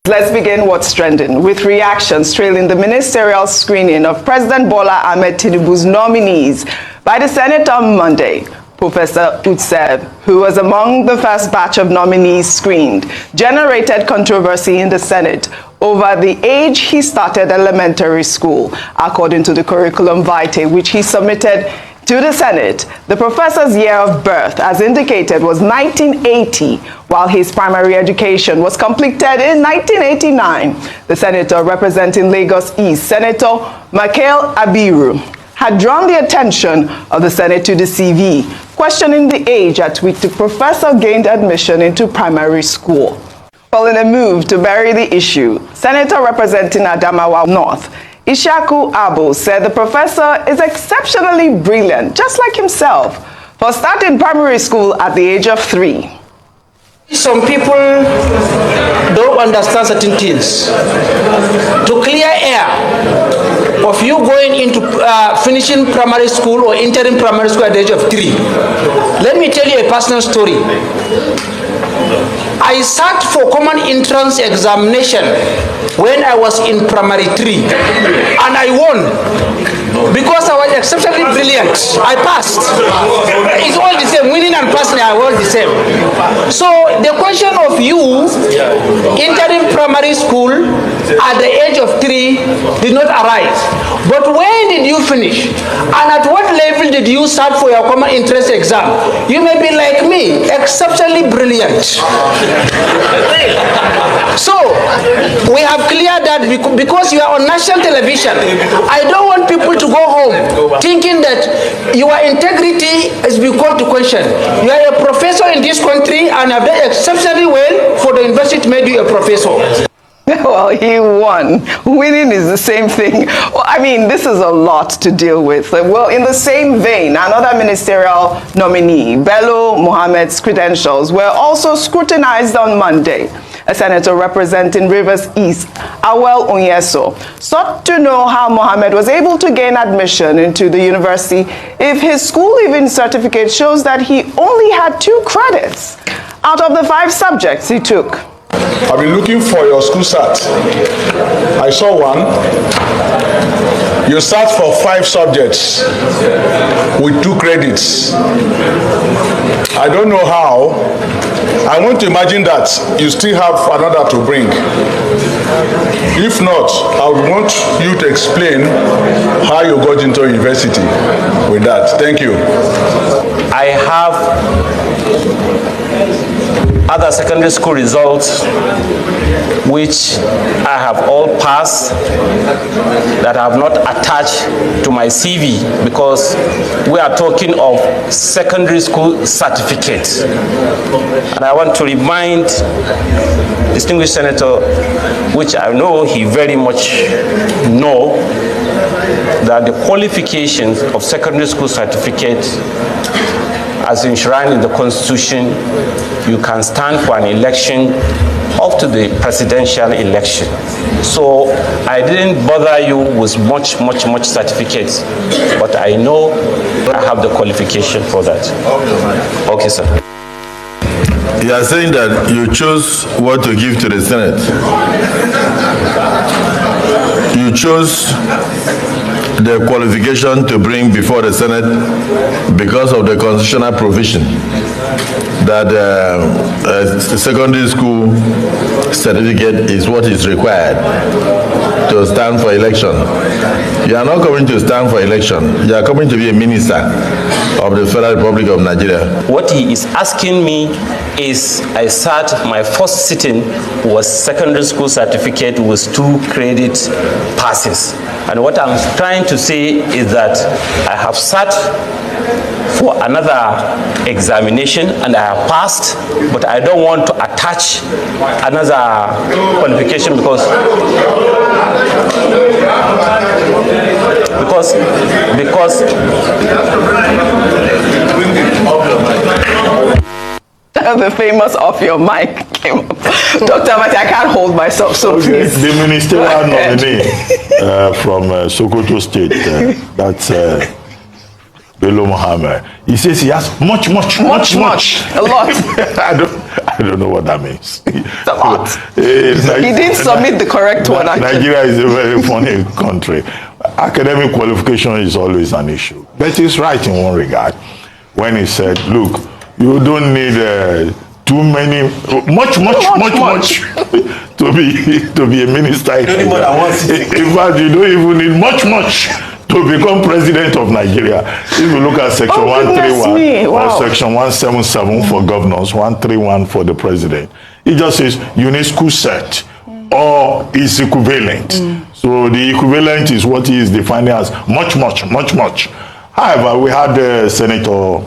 Let's begin what's trending with reactions trailing the ministerial screening of President BOLA AHMED TINUbU's nominees by the Senate on Monday. Professor Utsev, who was among the first batch of nominees screened, generated controversy in the Senate over the age he started elementary school, according to the curriculum vitae which he submitted to the Senate. The professor's year of birth, as indicated, was 1980, while his primary education was completed in 1989. The senator representing Lagos East, Senator Michael Abiru, had drawn the attention of the Senate to the CV, questioning the age at which the professor gained admission into primary school. Well, in a move to bury the issue, Senator representing Adamawa North, Ishaku Abo, said the professor is exceptionally brilliant, just like himself, for starting primary school at the age of 3. Some people don't understand certain things. To clear air of you going into finishing primary school or entering primary school at the age of 3, let me tell you a personal story. I sat for common entrance examination when I was in primary 3 and I won because I was exceptionally brilliant. I passed. It's all the same. Winning and passing are all the same. So the question of you entering primary school at the age of 3 did not arise. But when did you finish? And at what level did you start for your common entrance exam? You may be like me, exceptionally brilliant. So we have cleared that because you are on national television. I don't want people to go home thinking that your integrity has been called to question. You are a professor in this country and have done exceptionally well for the university to make you a professor. Well, he won. Winning is the same thing. Well, I mean, this is a lot to deal with. Well, in the same vein, another ministerial nominee, Bello Muhammad's credentials were also scrutinized on Monday. A senator representing Rivers East, Awel Onyeso, sought to know how Muhammad was able to gain admission into the university if his school leaving certificate shows that he only had 2 credits out of the 5 subjects he took. I've been looking for your school cert. I saw one. You sat for 5 subjects with 2 credits. I don't know how. I want to imagine that you still have another to bring. If not, I would want you to explain how you got into university with that. Thank you. I have other secondary school results which I have all passed that I have not attached to my CV because we are talking of secondary school certificates. And I want to remind distinguished senator, which I know he very much know, that the qualifications of secondary school certificate as enshrined in the Constitution, you can stand for an election up to the presidential election. So I didn't bother you with much certificates, but I know I have the qualification for that. Okay, sir. You are saying that you chose what to give to the Senate. You chose the qualification to bring before the Senate because of the constitutional provision that a secondary school certificate is what is required to stand for election. You are not coming to stand for election. You are coming to be a minister of the Federal Republic of Nigeria. What he is asking me is, I sat, my first sitting was secondary school certificate with 2 credit passes. And what I'm trying to say is that I have sat for another examination and I have passed, but I don't want to attach another qualification because The famous off your mic came up. Dr. Mati, I can't hold myself, so please. The ministerial nominee from Sokoto State, that's Bello Muhammad. He says he has much. A lot. I don't know what that means. It's a lot. He He didn't submit the correct one, actually. Nigeria is a very funny country. Academic qualification is always an issue. But he's right in one regard when he said, look, you don't need too many, much to be a minister. In fact, you don't even need much to become president of Nigeria. If you look at section 131 or section 177 for governors, 131 for the president, it just says you need school set or is equivalent. So the equivalent is what he is defining as much. However, we had Senator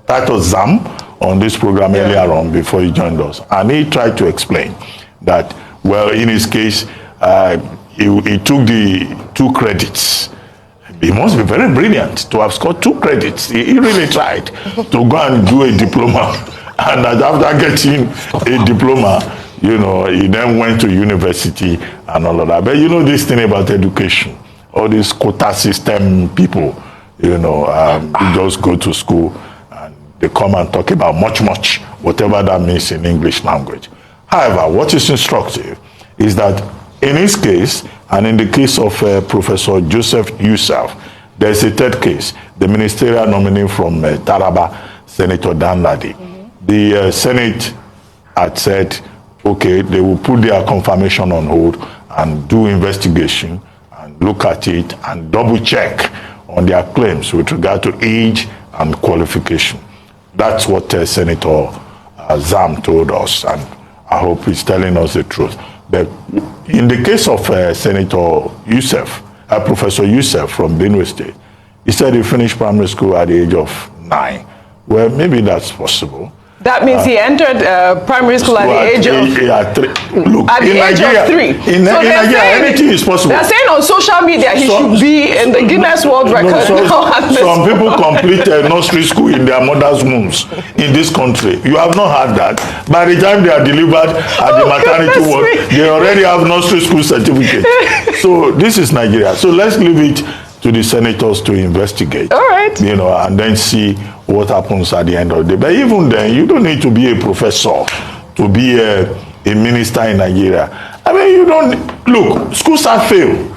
Titus Zam on this program earlier on before he joined us, and he tried to explain that, well, in his case, he took the 2 credits. He must be very brilliant to have scored 2 credits. He really tried to go and do a diploma, and that after getting a diploma, you know, he then went to university and all of that. But you know this thing about education, all these quota system people, you know, you just go to school and they come and talk about much, whatever that means in English language. However, what is instructive is that in his case, and in the case of Professor Joseph Yusuf, there's a third case, the ministerial nominee from Taraba, Senator Dan Ladi. The Senate had said, okay, they will put their confirmation on hold and do investigation and look at it and double check on their claims with regard to age and qualification. That's what Senator Zam told us, and I hope he's telling us the truth. But in the case of Senator Yusuf, Professor Yusuf from Benue State, he said he finished primary school at the age of 9. Well, maybe that's possible. That means he entered primary school at the age of 3. Look, at the age of 3. In Nigeria, anything is possible. They're saying on social media he should be in the Guinness World Record. Some people complete nursery school in their mother's wombs in this country. You have not had that. By the time they are delivered at the maternity ward, they already have nursery school certificate. So this is Nigeria. So let's leave it to the senators to investigate. All right. You know, and then see what happens at the end of the day. But even then, you don't need to be a professor to be a minister in Nigeria. I mean, you don't, look, schools have failed.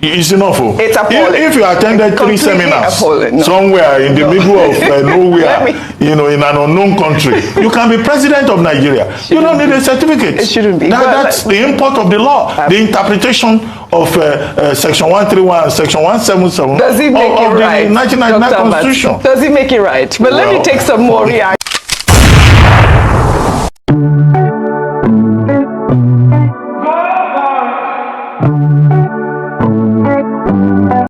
It's enough. It's appalling. If you attended 3 seminars somewhere in the middle of nowhere, you know, in an unknown country, you can be president of Nigeria. You don't need a certificate. It shouldn't be. That's the import of the law, the interpretation of Section 131 and Section 177 Does it make it right, the 1999 Constitution. Does it make it right? But let me take some more reactions.